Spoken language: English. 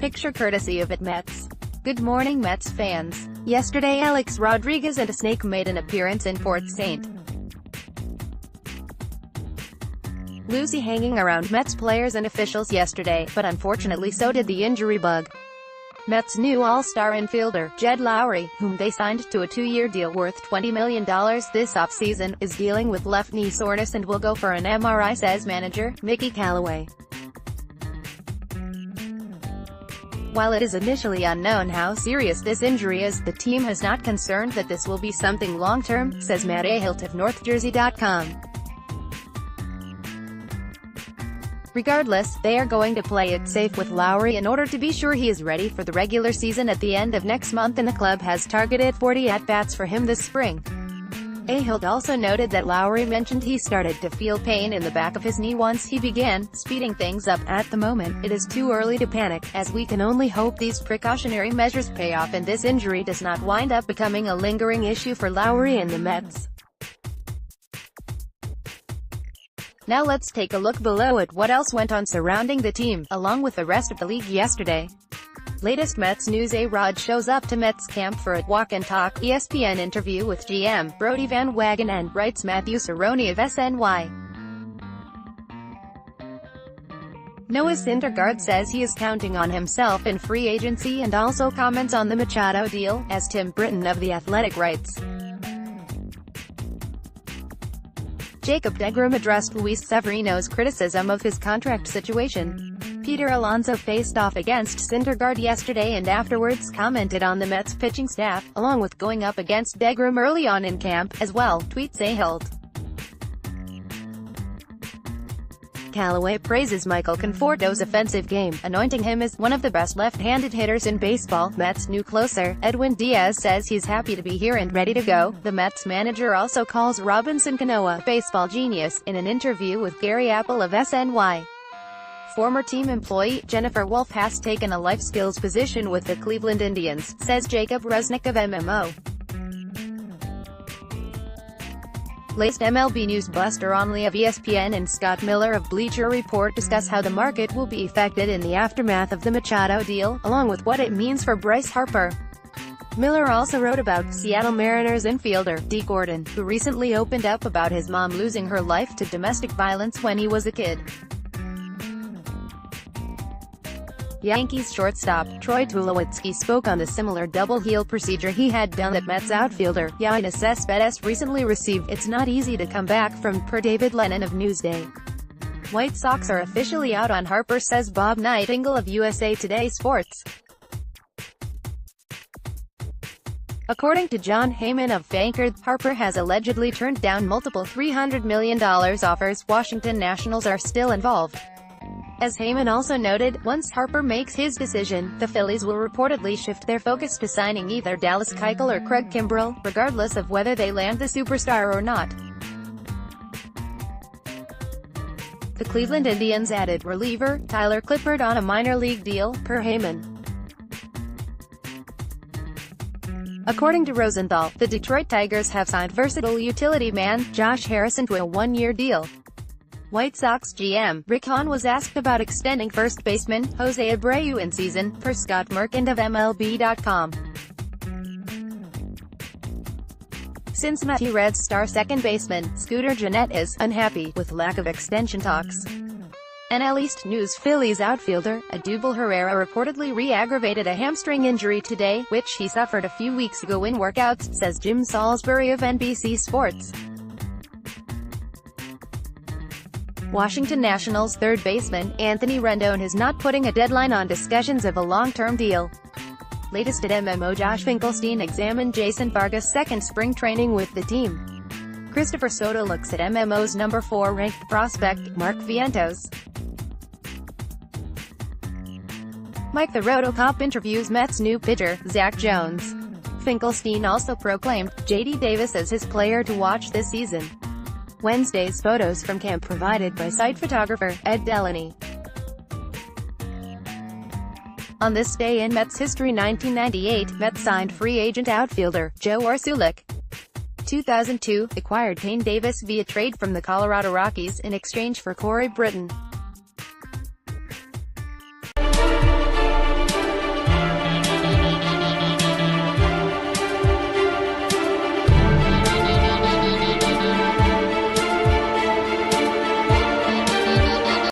Picture courtesy of @Mets. Good morning Mets fans. Yesterday Alex Rodriguez and a snake made an appearance in Port St. Lucie hanging around Mets players and officials yesterday, but unfortunately so did the injury bug. Mets' new all-star infielder, Jed Lowrie, whom they signed to a 2-year deal worth $20 million this offseason, is dealing with left knee soreness and will go for an MRI, says manager, Callaway. While it is initially unknown how serious this injury is, the team has not concerned that this will be something long-term, says Matt Ahilt of NorthJersey.com. Regardless, they are going to play it safe with Lowrie in order to be sure he is ready for the regular season at the end of next month, and the club has targeted 40 at-bats for him this spring. Ahilt also noted that Lowrie mentioned he started to feel pain in the back of his knee once he began speeding things up. At the moment, it is too early to panic, as we can only hope these precautionary measures pay off and this injury does not wind up becoming a lingering issue for Lowrie and the Mets. Now let's take a look below at what else went on surrounding the team, along with the rest of the league yesterday. Latest Mets news: A-Rod shows up to Mets camp for a walk and talk ESPN interview with GM Brodie Van Wagenen, writes Matthew Cerrone of SNY. Noah Syndergaard says he is counting on himself in free agency and also comments on the Machado deal, as Tim Britton of The Athletic writes. Jacob deGrom addressed Luis Severino's criticism of his contract situation. Peter Alonso faced off against Syndergaard yesterday and afterwards commented on the Mets pitching staff, along with going up against deGrom early on in camp, as well, tweets Ahilt. Callaway praises Michael Conforto's offensive game, anointing him as one of the best left-handed hitters in baseball. Mets' new closer, Edwin Diaz, says he's happy to be here and ready to go. The Mets manager also calls Robinson Cano a baseball genius, in an interview with Gary Apple of SNY. Former team employee, Jennifer Wolfe, has taken a life skills position with the Cleveland Indians, says Jacob Rusnick of MMO. Latest MLB news: Buster Olney of ESPN and Scott Miller of Bleacher Report discuss how the market will be affected in the aftermath of the Machado deal, along with what it means for Bryce Harper. Miller also wrote about Seattle Mariners infielder, Dee Gordon, who recently opened up about his mom losing her life to domestic violence when he was a kid. Yankees shortstop, Troy Tulowitzki, spoke on the similar double-heel procedure he had done that Mets outfielder, Yoenis Cespedes recently received. It's not easy to come back from, per David Lennon of Newsday. White Sox are officially out on Harper, says Bob Nightingale of USA Today Sports. According to John Heyman of Vanguard, Harper has allegedly turned down multiple $300 million offers. Washington Nationals are still involved. As Heyman also noted, once Harper makes his decision, the Phillies will reportedly shift their focus to signing either Dallas Keuchel or Craig Kimbrel, regardless of whether they land the superstar or not. The Cleveland Indians added reliever Tyler Clippard on a minor league deal, per Heyman. According to Rosenthal, the Detroit Tigers have signed versatile utility man Josh Harrison to a 1-year deal. White Sox GM Rick Hahn was asked about extending first baseman Jose Abreu in season, per Scott Merkand of MLB.com. Cincinnati Reds star second baseman Scooter Gennett is unhappy with lack of extension talks. NL East news: Phillies outfielder Odubel Herrera reportedly re-aggravated a hamstring injury today, which he suffered a few weeks ago in workouts, says Jim Salisbury of NBC Sports. Washington Nationals third baseman Anthony Rendon is not putting a deadline on discussions of a long-term deal. Latest at MMO: Josh Finkelstein examined Jason Vargas' second spring training with the team. Christopher Soto looks at MMO's number 4 ranked prospect, Mark Vientos. Mike the RotoCop interviews Mets' new pitcher, Zach Jones. Finkelstein also proclaimed J.D. Davis as his player to watch this season. Wednesday's photos from camp provided by site photographer, Ed Delaney. On this day in Mets history: 1998, Mets signed free agent outfielder, Joe Orsulik. 2002, acquired Kane Davis via trade from the Colorado Rockies in exchange for Corey Britton.